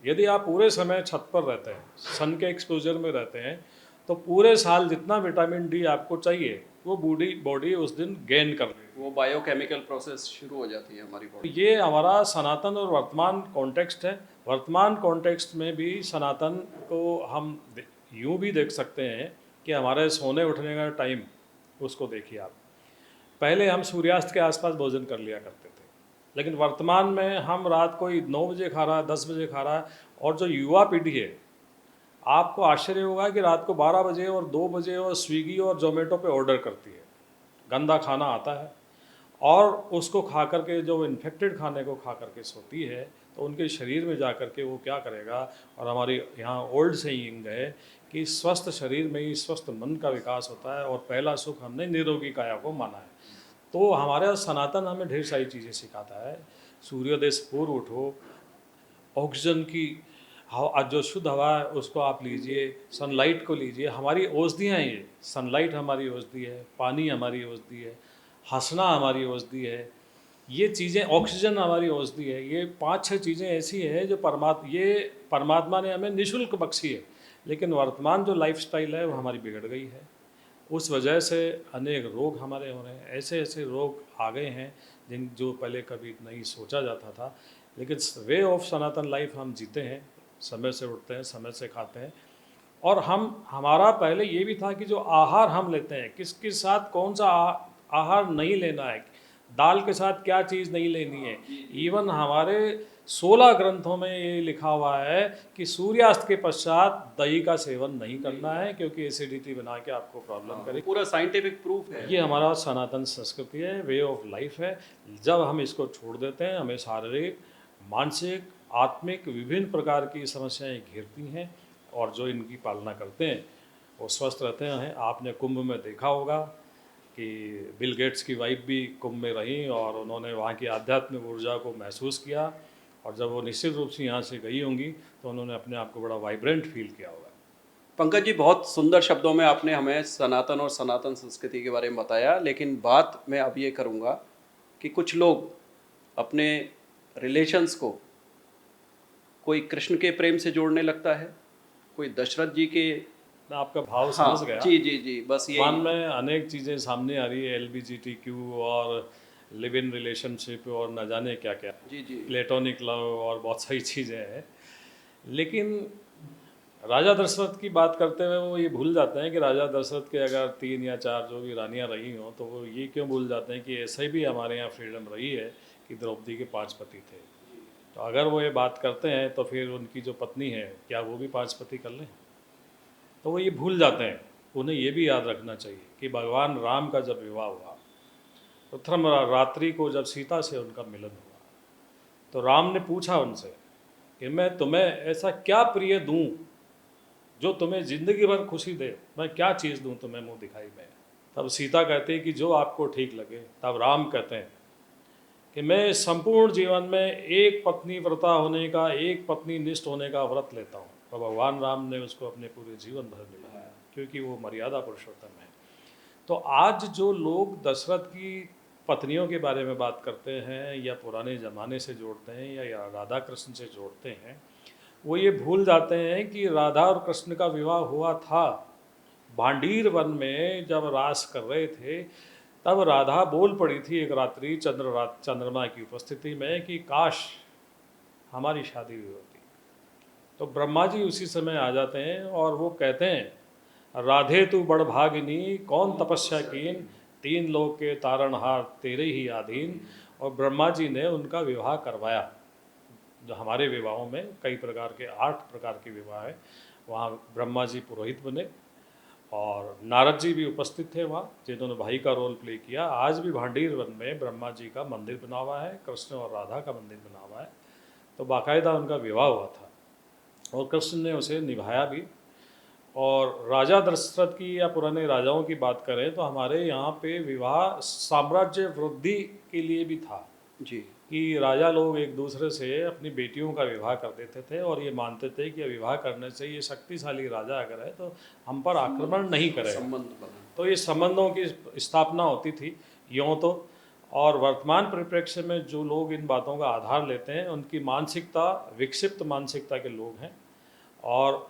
यदि आप पूरे समय छत पर रहते हैं, सन के एक्सपोजर में रहते हैं, तो पूरे साल जितना विटामिन डी आपको चाहिए वो बॉडी उस दिन गेन कर लेगी। वो बायोकेमिकल प्रोसेस शुरू हो जाती है हमारी बॉडी। ये हमारा सनातन और वर्तमान कॉन्टेक्स्ट है। वर्तमान कॉन्टेक्स्ट में भी सनातन को हम यूँ भी देख सकते हैं कि हमारे सोने उठने का टाइम, उसको देखिए आप। पहले हम सूर्यास्त के आसपास भोजन कर लिया करते थे, लेकिन वर्तमान में हम रात को 9 बजे खा रहा है, 10 बजे खा रहा है। और जो युवा पीढ़ी है, आपको आश्चर्य होगा कि रात को 12 बजे और 2 बजे और स्विगी और जोमेटो पे ऑर्डर करती है। गंदा खाना आता है और उसको खा करके, जो इन्फेक्टेड खाने को खा करके सोती है, तो उनके शरीर में जा करके वो क्या करेगा। और हमारे यहाँ ओल्ड सेइंग है कि स्वस्थ शरीर में ही स्वस्थ मन का विकास होता है और पहला सुख हमने निरोगी काया को माना है। तो हमारा सनातन हमें ढेर सारी चीज़ें सिखाता है। सूर्योदय से पूर्व उठो, ऑक्सीजन की हवा, जो शुद्ध हवा है उसको आप लीजिए, सनलाइट को लीजिए। हमारी औषधियाँ हैं ये, सनलाइट हमारी औषधि है, पानी हमारी औषधि है, हंसना हमारी औषधि है, ये चीज़ें, ऑक्सीजन हमारी औषधि है। ये 5-6 चीज़ें ऐसी हैं जो परमात्मा ने हमें निःशुल्क बख्शी है। लेकिन वर्तमान जो लाइफस्टाइल है वो हमारी बिगड़ गई है। उस वजह से अनेक रोग हमारे हो रहे हैं। ऐसे ऐसे रोग आ गए हैं जो पहले कभी नहीं सोचा जाता था। लेकिन वे ऑफ सनातन लाइफ हम जीते हैं, समय से उठते हैं, समय से खाते हैं। और हमारा पहले ये भी था कि जो आहार हम लेते हैं, किसके साथ कौन सा आहार नहीं लेना है, दाल के साथ क्या चीज़ नहीं लेनी है। इवन हमारे 16 ग्रंथों में ये लिखा हुआ है कि सूर्यास्त के पश्चात दही का सेवन नहीं करना है, क्योंकि एसिडिटी बना के आपको प्रॉब्लम करेगी। पूरा साइंटिफिक प्रूफ है। ये हमारा सनातन संस्कृति है, वे ऑफ लाइफ है। जब हम इसको छोड़ देते हैं, हमें शारीरिक, मानसिक, आत्मिक विभिन्न प्रकार की समस्याएं घेरती हैं। और जो इनकी पालना करते हैं वो स्वस्थ रहते हैं। आपने कुंभ में देखा होगा कि बिल गेट्स की वाइफ भी कुंभ में रहीं और उन्होंने वहाँ की आध्यात्मिक ऊर्जा को महसूस किया। और जब वो निश्चित रूप से यहाँ से गई होंगी तो उन्होंने अपने आप को बड़ा वाइब्रेंट फील किया होगा। पंकज जी, बहुत सुंदर शब्दों में आपने हमें सनातन और सनातन संस्कृति के बारे में बताया। लेकिन बात मैं अब ये करूँगा कि कुछ लोग अपने रिलेशंस को कोई कृष्ण के प्रेम से जोड़ने लगता है, कोई दशरथ जी के। मैं आपका भाव हाँ, समझ गया। जी जी जी, बस ये मान में अनेक चीज़ें सामने आ रही है, LGBTQ और लिव इन रिलेशनशिप और न जाने क्या क्या, जी जी, प्लेटोनिक लव और बहुत सारी चीज़ें हैं। लेकिन राजा दशरथ की बात करते हुए वो ये भूल जाते हैं कि राजा दशरथ के अगर 3 या 4 जो भी रानियां रही हों, तो वो ये क्यों भूल जाते हैं कि ऐसे भी हमारे यहाँ फ्रीडम रही है कि द्रौपदी के 5 पति थे। तो अगर वो ये बात करते हैं तो फिर उनकी जो पत्नी है, क्या वो भी 5 पति कर लें? तो वो ये भूल जाते हैं। उन्हें ये भी याद रखना चाहिए कि भगवान राम का जब विवाह हुआ, प्रथम रात्रि को जब सीता से उनका मिलन हुआ, तो राम ने पूछा उनसे कि मैं तुम्हें ऐसा क्या प्रिय दूं जो तुम्हें जिंदगी भर खुशी दे, मैं क्या चीज़ दूं तुम्हें मुंह दिखाई में। तब सीता कहती है कि जो आपको ठीक लगे। तब राम कहते हैं कि मैं संपूर्ण जीवन में एक पत्नी व्रता होने का, एक पत्नी निष्ठ होने का व्रत लेता हूँ। तो भगवान राम ने उसको अपने पूरे जीवन भर निभाया, क्योंकि वो मर्यादा पुरुषोत्तम है। तो आज जो लोग दशरथ की पत्नियों के बारे में बात करते हैं या पुराने ज़माने से जोड़ते हैं या राधा कृष्ण से जोड़ते हैं, वो ये भूल जाते हैं कि राधा और कृष्ण का विवाह हुआ था भांडीर वन में। जब रास कर रहे थे तब राधा बोल पड़ी थी एक रात्रि चंद्रमा की उपस्थिति में कि काश हमारी शादी भी होती। तो ब्रह्मा जी उसी समय आ जाते हैं और वो कहते हैं, राधे तू बड़ भागिनी कौन तपस्या कीन, तीन लोक के तारणहार तेरे ही अधीन। और ब्रह्मा जी ने उनका विवाह करवाया। जो हमारे विवाहों में कई प्रकार के 8 प्रकार के विवाह है, वहाँ ब्रह्मा जी पुरोहित बने और नारद जी भी उपस्थित थे वहाँ, जिन्होंने भाई का रोल प्ले किया। आज भी भांडीर वन में ब्रह्मा जी का मंदिर बना हुआ है, कृष्ण और राधा का मंदिर बना हुआ है। तो बाकायदा उनका विवाह हुआ था और कृष्ण ने उसे निभाया भी। और राजा दशरथ की या पुराने राजाओं की बात करें तो हमारे यहाँ पे विवाह साम्राज्य वृद्धि के लिए भी था जी। कि राजा लोग एक दूसरे से अपनी बेटियों का विवाह कर देते थे और ये मानते थे कि विवाह करने से ये शक्तिशाली राजा अगर है तो हम पर आक्रमण नहीं करेगा। संबंध बना। तो ये संबंधों की स्थापना होती थी यूँ तो। और वर्तमान परिप्रेक्ष्य में जो लोग इन बातों का आधार लेते हैं उनकी मानसिकता विक्षिप्त मानसिकता के लोग हैं। और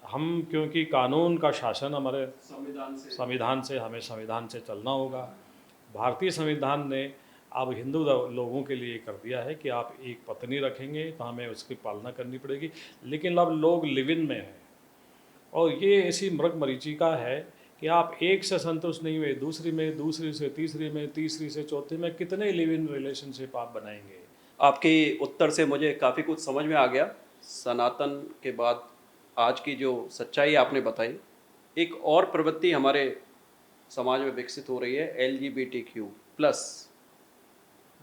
हम क्योंकि कानून का शासन हमारे संविधान से हमें संविधान से चलना होगा। भारतीय संविधान ने अब हिंदू लोगों के लिए कर दिया है कि आप एक पत्नी रखेंगे तो हमें उसकी पालना करनी पड़ेगी। लेकिन अब लोग लिव इन में हैं और ये ऐसी मृग मरीचिका है कि आप एक से संतुष्ट नहीं हुए, दूसरी में, दूसरी से तीसरी में, तीसरी से चौथी में, कितने लिव इन रिलेशनशिप आप बनाएंगे। आपके उत्तर से मुझे काफ़ी कुछ समझ में आ गया। सनातन के बाद आज की जो सच्चाई आपने बताई, एक और प्रवृत्ति हमारे समाज में विकसित हो रही है, LGBTQ+।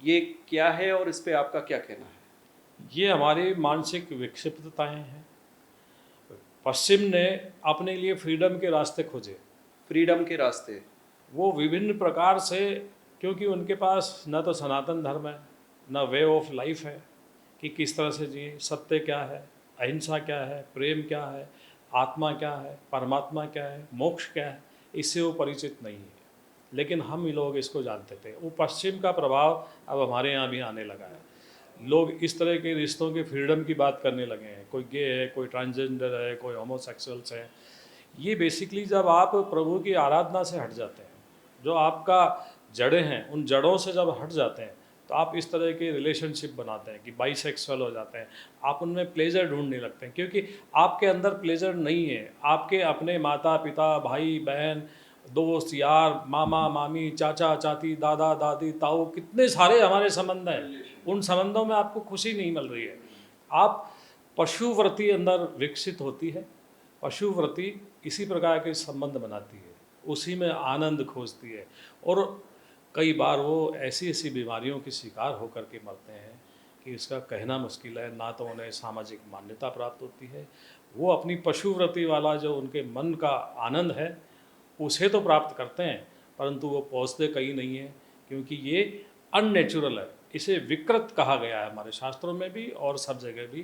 ये क्या है और इस पे आपका क्या कहना है? ये हमारी मानसिक विक्षिप्तताएं हैं। पश्चिम ने अपने लिए फ्रीडम के रास्ते खोजे। फ्रीडम के रास्ते। वो विभिन्न प्रकार से, क्योंकि उनके पास न तो सनातन धर्म है, न वे ऑफ लाइफ है कि किस तरह से जिए, सत्य क्या है, अहिंसा क्या है, प्रेम क्या है, आत्मा क्या है, परमात्मा क्या है, मोक्ष क्या है, इससे वो परिचित नहीं है। लेकिन हम ही लोग इसको जानते थे। वो पश्चिम का प्रभाव अब हमारे यहाँ भी आने लगा है। लोग इस तरह के रिश्तों के फ्रीडम की बात करने लगे हैं। कोई गे है, कोई ट्रांसजेंडर है, कोई होमोसेक्सुअल्स हैं। ये बेसिकली जब आप प्रभु की आराधना से हट जाते हैं, जो आपका जड़ें हैं उन जड़ों से जब हट जाते हैं, तो आप इस तरह के रिलेशनशिप बनाते हैं कि बाइसेक्सुअल हो जाते हैं। आप उनमें प्लेजर ढूंढने लगते हैं क्योंकि आपके अंदर प्लेजर नहीं है। आपके अपने माता पिता, भाई बहन, दोस्त यार, मामा मामी, चाचा चाची, दादा दादी, ताऊ, कितने सारे हमारे संबंध हैं। उन संबंधों में आपको खुशी नहीं मिल रही है। आप पशुवृत्ति अंदर विकसित होती है। पशुवृत्ति इसी प्रकार के संबंध बनाती है, उसी में आनंद खोजती है। और कई बार वो ऐसी ऐसी बीमारियों के शिकार होकर के मरते हैं कि इसका कहना मुश्किल है। ना तो उन्हें सामाजिक मान्यता प्राप्त होती है, वो अपनी पशुवृत्ति वाला जो उनके मन का आनंद है उसे तो प्राप्त करते हैं, परंतु वो पहुँचते कहीं नहीं है क्योंकि ये अननेचुरल है। इसे विकृत कहा गया है हमारे शास्त्रों में भी और सब जगह भी।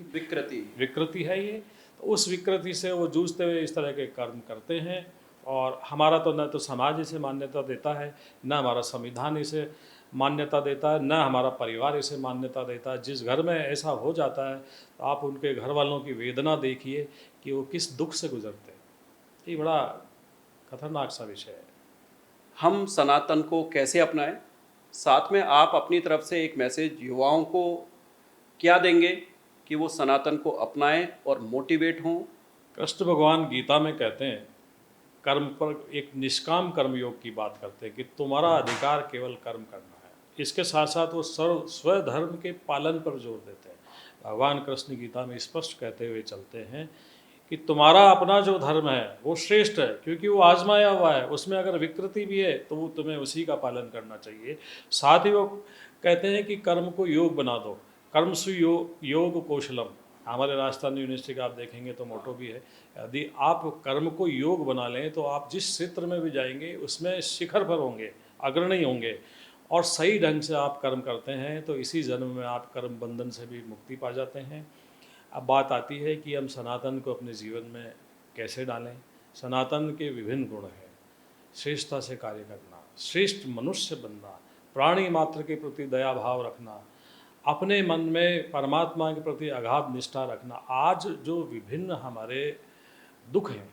विकृति है ये। तो उस विकृति से वो जूझते हुए इस तरह के कर्म करते हैं। और हमारा तो न तो समाज इसे मान्यता देता है, न हमारा संविधान इसे मान्यता देता है, न हमारा परिवार इसे मान्यता देता है। जिस घर में ऐसा हो जाता है तो आप उनके घर वालों की वेदना देखिए कि वो किस दुख से गुजरते हैं। ये बड़ा खतरनाक सा विषय है। हम सनातन को कैसे अपनाएं? साथ में आप अपनी तरफ से एक मैसेज युवाओं को क्या देंगे कि वो सनातन को अपनाएं और मोटिवेट हों? कृष्ण भगवान गीता में कहते हैं, कर्म पर एक निष्काम कर्मयोग की बात करते हैं कि तुम्हारा अधिकार केवल कर्म करना है। इसके साथ साथ वो स्वधर्म के पालन पर जोर देते हैं। भगवान कृष्ण गीता में स्पष्ट कहते हुए चलते हैं कि तुम्हारा अपना जो धर्म है वो श्रेष्ठ है क्योंकि वो आजमाया हुआ है। उसमें अगर विकृति भी है तो वो तुम्हें उसी का पालन करना चाहिए। साथ ही वो कहते हैं कि कर्म को योग बना दो, कर्मसु योग कौशलम। हमारे राजस्थान यूनिवर्सिटी का आप देखेंगे तो मोटो भी है, यदि आप कर्म को योग बना लें तो आप जिस क्षेत्र में भी जाएंगे उसमें शिखर पर होंगे, अग्रणी होंगे। और सही ढंग से आप कर्म करते हैं तो इसी जन्म में आप कर्म बंधन से भी मुक्ति पा जाते हैं। अब बात आती है कि हम सनातन को अपने जीवन में कैसे डालें। सनातन के विभिन्न गुण हैं। श्रेष्ठता से कार्य करना, श्रेष्ठ मनुष्य बनना, प्राणी मात्र के प्रति दया भाव रखना, अपने मन में परमात्मा के प्रति अगाध निष्ठा रखना। आज जो विभिन्न हमारे दुख हैं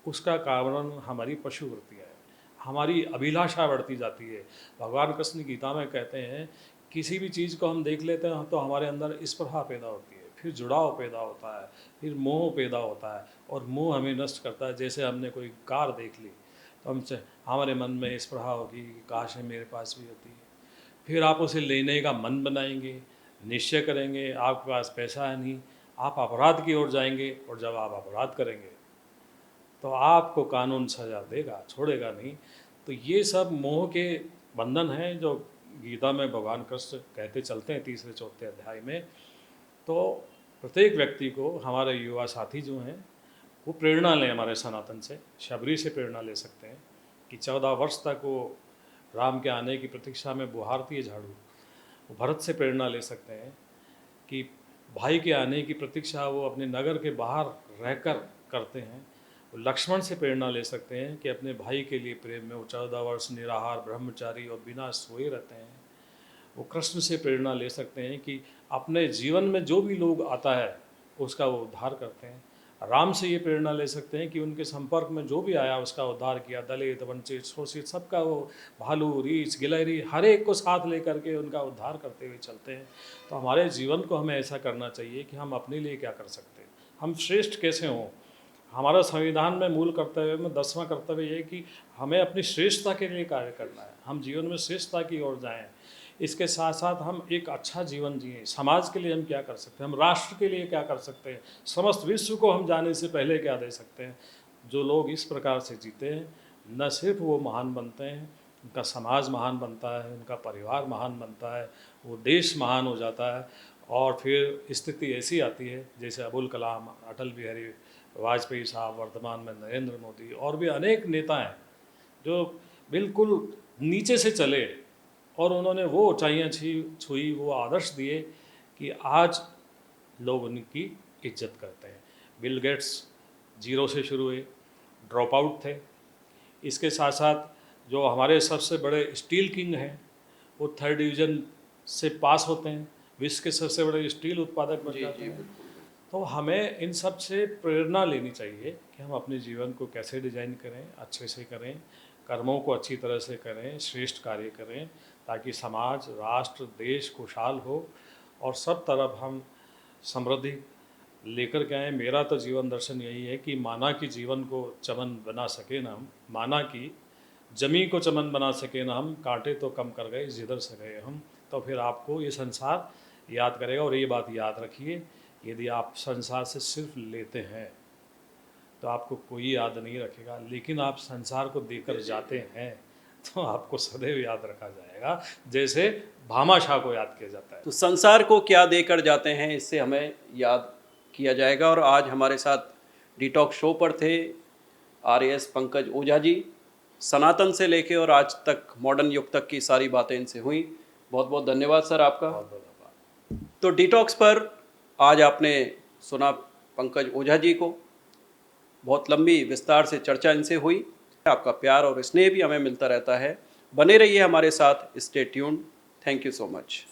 उसका कारण हमारी पशुवृत्तियाँ है, हमारी अभिलाषा बढ़ती जाती है। भगवान कृष्ण गीता में कहते हैं किसी भी चीज़ को हम देख लेते हैं तो हमारे अंदर स्पृहा पैदा होती है, फिर जुड़ाव पैदा होता है, फिर मोह पैदा होता है, और मोह हमें नष्ट करता है। जैसे हमने कोई कार देख ली तो हमसे हमारे मन में स्पृहा होगी कि काश है मेरे पास भी होती है, फिर आप उसे लेने का मन बनाएंगे, निश्चय करेंगे, आपके पास पैसा है नहीं, आप अपराध की ओर जाएंगे, और जब आप अपराध करेंगे तो आपको कानून सजा देगा, छोड़ेगा नहीं। तो ये सब मोह के बंधन हैं जो गीता में भगवान कृष्ण कहते चलते हैं 3-4 अध्याय में। तो प्रत्येक व्यक्ति को, हमारे युवा साथी जो हैं वो प्रेरणा लें हमारे सनातन से, शबरी से प्रेरणा ले सकते हैं कि 14 वर्ष तक वो राम के आने की प्रतीक्षा में बुहारती है झाड़ू। वो भरत से प्रेरणा ले सकते हैं कि भाई के आने की प्रतीक्षा वो अपने नगर के बाहर रहकर करते हैं। वो लक्ष्मण से प्रेरणा ले सकते हैं कि अपने भाई के लिए प्रेम में वो 14 वर्ष निराहार ब्रह्मचारी और बिना सोए रहते हैं। वो कृष्ण से प्रेरणा ले सकते हैं कि अपने जीवन में जो भी लोग आता है उसका वो उद्धार करते हैं। राम से ये प्रेरणा ले सकते हैं कि उनके संपर्क में जो भी आया उसका उद्धार किया, दलित वंचित शोषित सबका वो भालू रीछ गिलहरी हर एक को साथ लेकर के उनका उद्धार करते हुए चलते हैं। तो हमारे जीवन को हमें ऐसा करना चाहिए कि हम अपने लिए क्या कर सकते हैं, हम श्रेष्ठ कैसे हों। हमारा संविधान में मूल कर्तव्य में 10वां कर्तव्य ये कि हमें अपनी श्रेष्ठता के लिए कार्य करना है, हम जीवन में श्रेष्ठता की ओर जाएं। इसके साथ साथ हम एक अच्छा जीवन जिएं। समाज के लिए हम क्या कर सकते हैं, हम राष्ट्र के लिए क्या कर सकते हैं, समस्त विश्व को हम जाने से पहले क्या दे सकते हैं। जो लोग इस प्रकार से जीते हैं न सिर्फ वो महान बनते हैं, उनका समाज महान बनता है, उनका परिवार महान बनता है, वो देश महान हो जाता है। और फिर स्थिति ऐसी आती है जैसे अबुल कलाम, अटल बिहारी वाजपेयी साहब, वर्तमान में नरेंद्र मोदी और भी अनेक नेता हैं जो बिल्कुल नीचे से चले और उन्होंने वो ऊंचाइयाँ छुई, वो आदर्श दिए कि आज लोग उनकी इज्जत करते हैं। बिल गेट्स 0 से शुरू हुए, ड्रॉप आउट थे। इसके साथ साथ जो हमारे सबसे बड़े स्टील किंग हैं वो 3rd डिवीज़न से पास होते हैं, विश्व के सबसे बड़े स्टील उत्पादक बन जाते हैं। तो हमें इन सब से प्रेरणा लेनी चाहिए कि हम अपने जीवन को कैसे डिजाइन करें, अच्छे से करें, कर्मों को अच्छी तरह से करें, श्रेष्ठ कार्य करें, ताकि समाज, राष्ट्र, देश खुशहाल हो और सब तरफ हम समृद्धि लेकर के आएँ। मेरा तो जीवन दर्शन यही है कि माना कि जीवन को चमन बना सके ना हम, माना कि जमी को चमन बना सके ना हम, कांटे तो कम कर गए जिधर से गए हम। तो फिर आपको ये संसार याद करेगा। और ये बात याद रखिए, यदि आप संसार से सिर्फ लेते हैं तो आपको कोई याद नहीं रखेगा, लेकिन आप संसार को देकर जाते हैं तो आपको सदैव याद रखा जाएगा, जैसे भामाशाह को याद किया जाता है। तो संसार को क्या देकर जाते हैं इससे हमें याद किया जाएगा। और आज हमारे साथ डिटॉक्स शो पर थे RAS पंकज ओझा जी। सनातन से लेके और आज तक मॉडर्न युग तक की सारी बातें इनसे हुई। बहुत बहुत धन्यवाद सर आपका। बहुत बहुत धन्यवाद। तो डिटॉक्स पर आज आपने सुना पंकज ओझा जी को, बहुत लंबी विस्तार से चर्चा इनसे हुई। आपका प्यार और स्नेह भी हमें मिलता रहता है। बने रहिए हमारे साथ, stay tuned. Thank you so much.